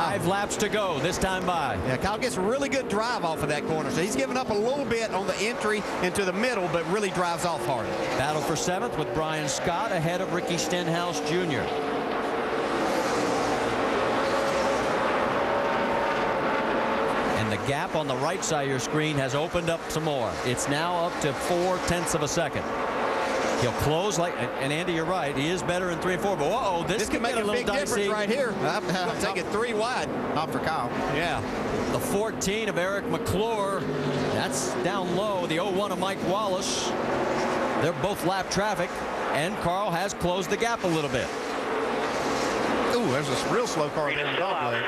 5 laps to go this time by. Yeah, Kyle gets a really good drive off of that corner. So he's giving up a little bit on the entry into the middle, but really drives off hard. Battle for 7th with Brian Scott ahead of Ricky Stenhouse Jr. And the gap on the right side of your screen has opened up some more. It's now up to 0.4 of a second. He'll close like, and Andy, you're right. He is better in 3 and 4. But whoa, this can make a little big dicey difference right here. I'll take it 3 wide. Not for Kyle. Yeah. The 14 of Eric McClure. That's down low. The 01 of Mike Wallace. They're both lap traffic, and Carl has closed the gap a little bit. Ooh, there's a real slow car there in the dog leg.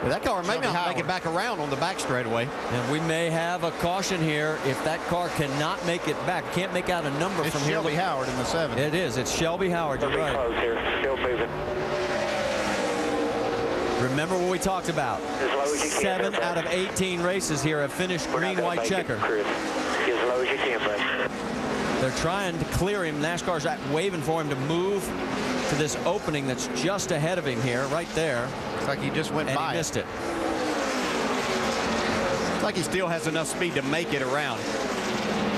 Well, that car may not make it back around on the back straightaway. And we may have a caution here if that car cannot make it back. Can't make out a number It's from here. Shelby Howard in the 7. It is. It's Shelby Howard. You're right. Close here. Still moving. Remember what we talked about. As low as you can. 7 out of 18 races here have finished We're not green, gonna white make checker. it, Chris. Get as low as you can, bud. They're trying to clear him. NASCAR's waving for him to move to this opening that's just ahead of him here, right there. It's like he just went And by he missed it. It's like he still has enough speed to make it around.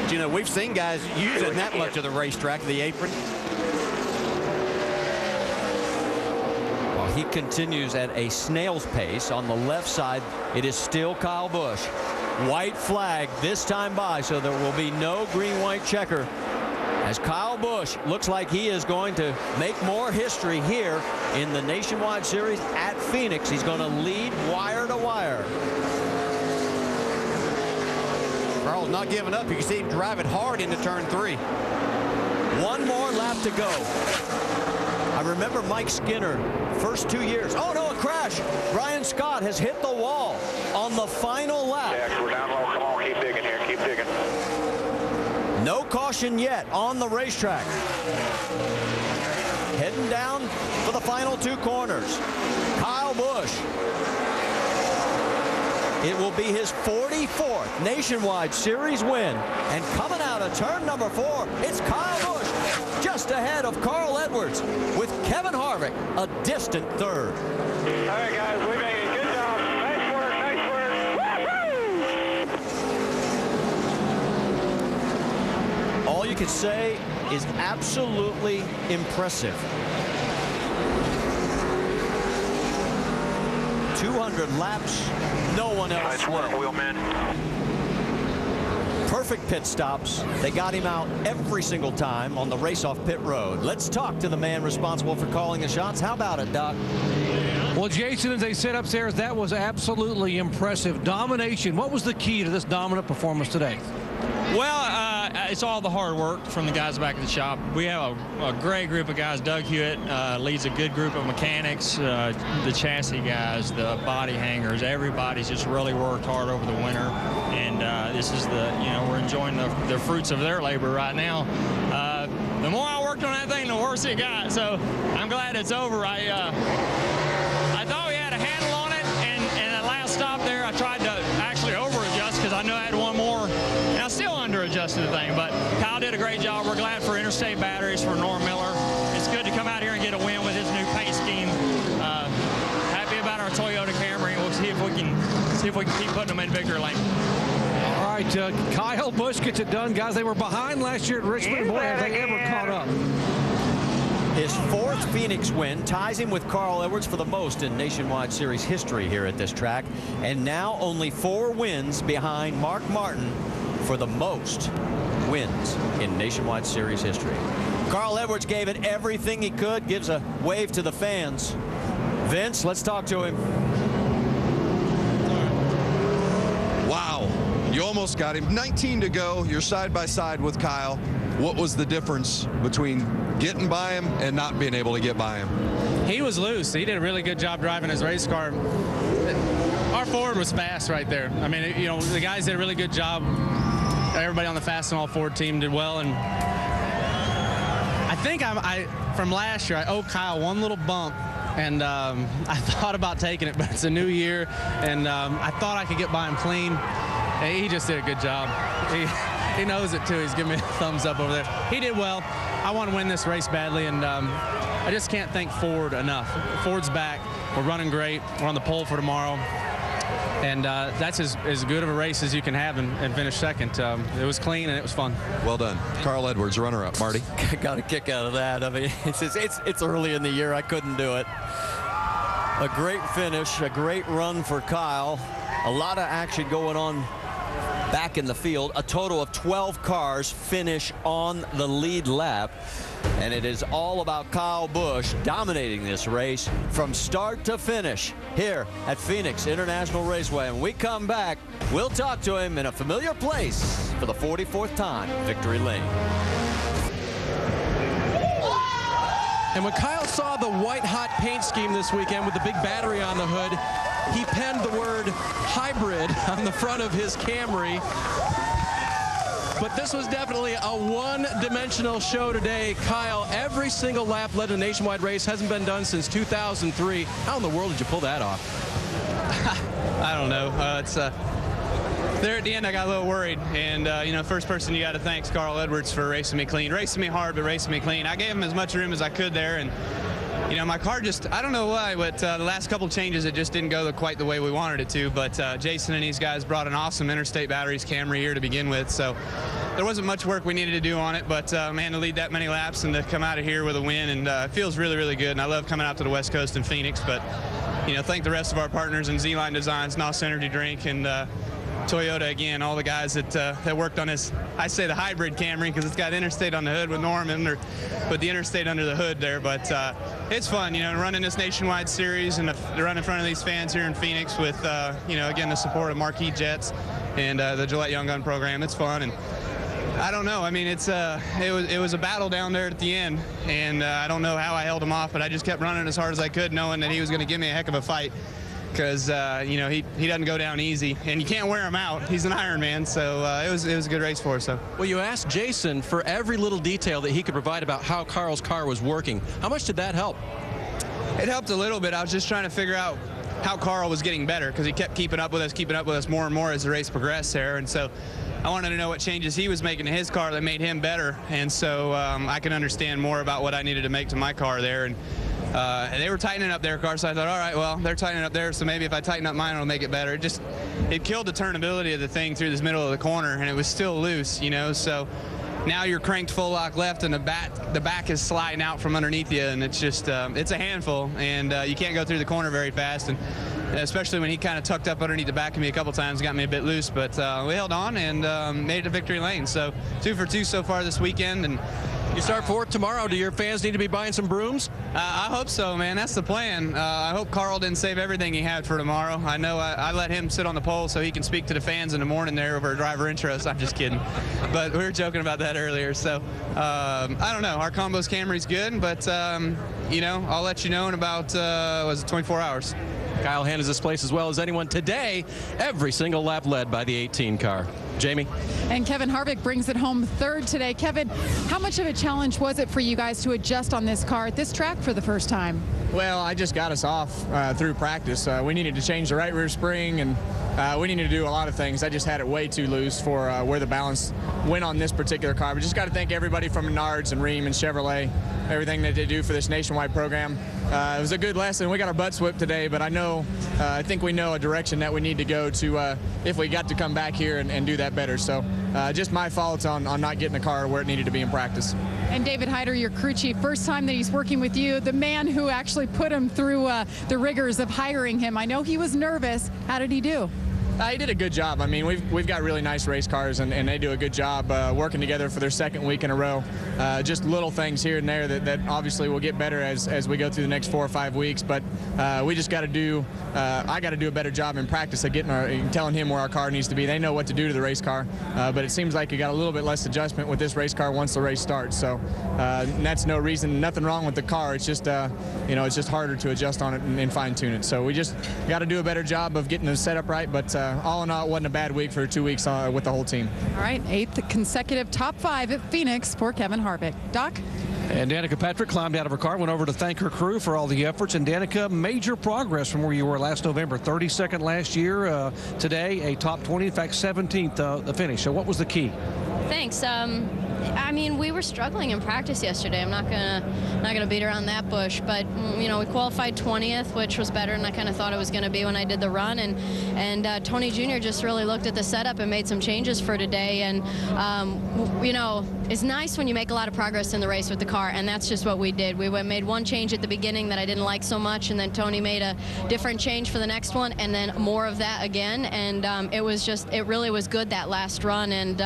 But, you know, we've seen guys using that much of the racetrack, the apron. Well, he continues at a snail's pace. On the left side, it is still Kyle Busch. White flag this time by, so there will be no green-white checker. As Kyle Busch looks like he is going to make more history here in the Nationwide Series at Phoenix. He's going to lead wire to wire. Carl's not giving up. You can see him drive it hard into turn 3. One more lap to go. I remember Mike Skinner, first 2 years. Oh, no, a crash. Brian Scott has hit the wall on the final lap. Jax, we're down low. Come on, keep digging here. Keep digging. No caution yet on the racetrack. Heading down for the final 2 corners. Kyle Busch. It will be his 44th Nationwide Series win. And coming out of turn number 4, it's Kyle Busch just ahead of Carl Edwards with Kevin Harvick a distant 3rd. All right, guys, we made it. Good job. Nice work. Nice work. Woo-hoo! All you can say is absolutely impressive. 200 laps, no one else. Nice work, Wheelman. Perfect pit stops. They got him out every single time on the race-off pit road. Let's talk to the man responsible for calling the shots. How about it, Doc? Well, Jason, as they said upstairs, that was absolutely impressive. Domination. What was the key to this dominant performance today? Well, it's all the hard work from the guys back at the shop. We have a great group of guys. Doug Hewitt leads a good group of mechanics, the chassis guys, the body hangers. Everybody's just really worked hard over the winter, and this is we're enjoying the fruits of their labor right now. The more I worked on that thing, the worse it got. So I'm glad it's over. I thought we had a handle on it, and that last stop there, I tried to actually over-adjust because I knew I had one more, and I still under-adjusted the thing. But Kyle did a great job. We're glad for Interstate Batteries, for Norm Miller. It's good to come out here and get a win with his new paint scheme. Happy about our Toyota Camry. We'll see if we can keep putting them in victory lane. All right, Kyle Busch gets it done. Guys, they were behind last year at Richmond. Boy, have they ever caught up. His 4th Phoenix win ties him with Carl Edwards for the most in Nationwide Series history here at this track. And now only 4 wins behind Mark Martin for the most wins in Nationwide Series history. Carl Edwards gave it everything he could, gives a wave to the fans. Vince, let's talk to him. Wow, you almost got him. 19 to go. You're side by side with Kyle. What was the difference between getting by him and not being able to get by him? He was loose. He did a really good job driving his race car. Our Ford was fast right there. I mean, you know, the guys did a really good job. Everybody on the Fast and All Ford team did well. And I think from last year, I owe Kyle one little bump. And I thought about taking it, but it's a new year. And I thought I could get by him clean. He just did a good job. He knows it, too. He's giving me a thumbs up over there. He did well. I want to win this race badly, and I just can't thank Ford enough. Ford's back. We're running great. We're on the pole for tomorrow. And that's as good of a race as you can have and finish second. It was clean and it was fun. Well done. Carl Edwards, runner-up. Marty? Got a kick out of that. I mean, it's early in the year. I couldn't do it. A great finish, a great run for Kyle. A lot of action going on back in the field. A total of 12 cars finish on the lead lap. And it is all about Kyle Busch dominating this race from start to finish here at Phoenix International Raceway. And when we come back, we'll talk to him in a familiar place for the 44th time, Victory Lane. And when Kyle saw the white-hot paint scheme this weekend with the big battery on the hood, he penned the word hybrid on the front of his Camry. But this was definitely a one-dimensional show today. Kyle, every single lap led a nationwide race. Hasn't been done since 2003. How in the world did you pull that off? I don't know. There at the end, I got a little worried. And, you know, first person you got to thank is Carl Edwards for racing me clean. Racing me hard, but racing me clean. I gave him as much room as I could there. And, you know, my car just, I don't know why, but the last couple changes, it just didn't go quite the way we wanted it to. But Jason and these guys brought an awesome Interstate Batteries Camry here to begin with. So there wasn't much work we needed to do on it. But, man, to lead that many laps and to come out of here with a win, and it feels really, really good. And I love coming out to the West Coast in Phoenix. But, you know, thank the rest of our partners in Z-Line Designs, NOS Energy Drink, and Toyota, again, all the guys that worked on this. I say the hybrid Camry because it's got Interstate on the hood with Norman, but the Interstate under the hood there. But it's fun, you know, running this nationwide series and to run in front of these fans here in Phoenix with, you know, again, the support of Marquis Jets and the Gillette Young Gun program. It's fun, and I don't know. I mean, it was a battle down there at the end, and I don't know how I held him off, but I just kept running as hard as I could, knowing that he was going to give me a heck of a fight. Because, you know, he doesn't go down easy, and you can't wear him out. He's an Ironman, so it was a good race for us. So. Well, you asked Jason for every little detail that he could provide about how Carl's car was working. How much did that help? It helped a little bit. I was just trying to figure out how Carl was getting better, because he kept keeping up with us more and more as the race progressed there. And so I wanted to know what changes he was making to his car that made him better. And so I can understand more about what I needed to make to my car there. And they were tightening up their car, so I thought, all right, well, they're tightening up theirs, so maybe if I tighten up mine, it'll make it better. It killed the turnability of the thing through this middle of the corner, and it was still loose, you know, so now you're cranked full lock left, and the back is sliding out from underneath you, and it's just, it's a handful, and you can't go through the corner very fast, and especially when he kind of tucked up underneath the back of me a couple times, got me a bit loose, but we held on and made it to victory lane. So 2 for 2 so far this weekend, and you start fourth tomorrow. Do your fans need to be buying some brooms? I hope so, man. That's the plan. I hope Carl didn't save everything he had for tomorrow. I know I let him sit on the pole so he can speak to the fans in the morning there over driver intros. I'm just kidding. But we were joking about that earlier. So I don't know. Our Combos Camry's good, but, you know, I'll let you know in about, 24 hours. Kyle handles this place as well as anyone today. Every single lap led by the 18 car. Jamie? And Kevin Harvick brings it home third today. Kevin, how much of a challenge was it for you guys to adjust on this car at this track for the first time? Well, I just got us off through practice. We needed to change the right rear spring, and we needed to do a lot of things. I just had it way too loose for where the balance went on this particular car. But just got to thank everybody from Menards and Rheem and Chevrolet, everything that they do for this nationwide program. It was a good lesson. We got our butts whipped today, but I think we know a direction that we need to go to if we got to come back here and do that better. So just my fault on not getting the car where it needed to be in practice. And David Hyder, your crew chief, first time that he's working with you, the man who actually put him through the rigors of hiring him. I know he was nervous. How did he do? He did a good job. I mean, we've got really nice race cars, and they do a good job working together for their second week in a row. Just little things here and there that obviously will get better as we go through the next 4 or 5 weeks. But we just got to do. I got to do a better job in practice of telling him where our car needs to be. They know what to do to the race car, but it seems like you got a little bit less adjustment with this race car once the race starts. So that's no reason, nothing wrong with the car. It's just it's just harder to adjust on it and fine tune it. So we just got to do a better job of getting the setup right. But all in all, it wasn't a bad week for 2 weeks with the whole team. All right, 8th consecutive top 5 at Phoenix for Kevin Harvick. Doc? And Danica Patrick climbed out of her car, went over to thank her crew for all the efforts. And Danica, major progress from where you were last November. 32nd last year. Today, a top 20, in fact, 17th the finish. So what was the key? Thanks. I mean, we were struggling in practice yesterday. I'm not gonna beat around that bush, but you know, we qualified 20th, which was better than I kind of thought it was going to be when I did the run. And Tony Jr. just really looked at the setup and made some changes for today. And you know, it's nice when you make a lot of progress in the race with the car, and that's just what we did. We made one change at the beginning that I didn't like so much, and then Tony made a different change for the next one, and then more of that again. And it really was good that last run, and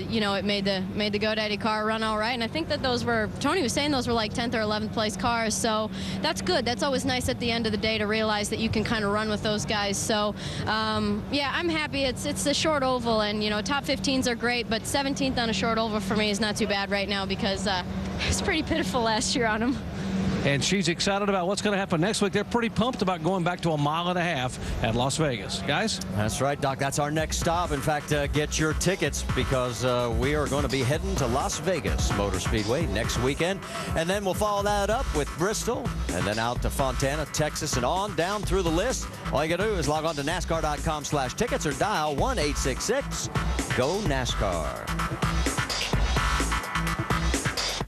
you know, it made the GoDaddy car run all right. And I think that Tony was saying those were like 10th or 11th place cars, so that's good. That's always nice at the end of the day to realize that you can kind of run with those guys. So yeah, I'm happy. It's a short oval, and you know, top 15s are great, but 17th on a short oval for me is not too bad right now, because it's pretty pitiful last year on them. And she's excited about what's going to happen next week. They're pretty pumped about going back to a 1.5 miles at Las Vegas. Guys? That's right, Doc. That's our next stop. In fact, get your tickets, because we are going to be heading to Las Vegas Motor Speedway next weekend. And then we'll follow that up with Bristol, and then out to Fontana, Texas, and on down through the list. All you got to do is log on to NASCAR.com/tickets or dial 1-866-GO-NASCAR.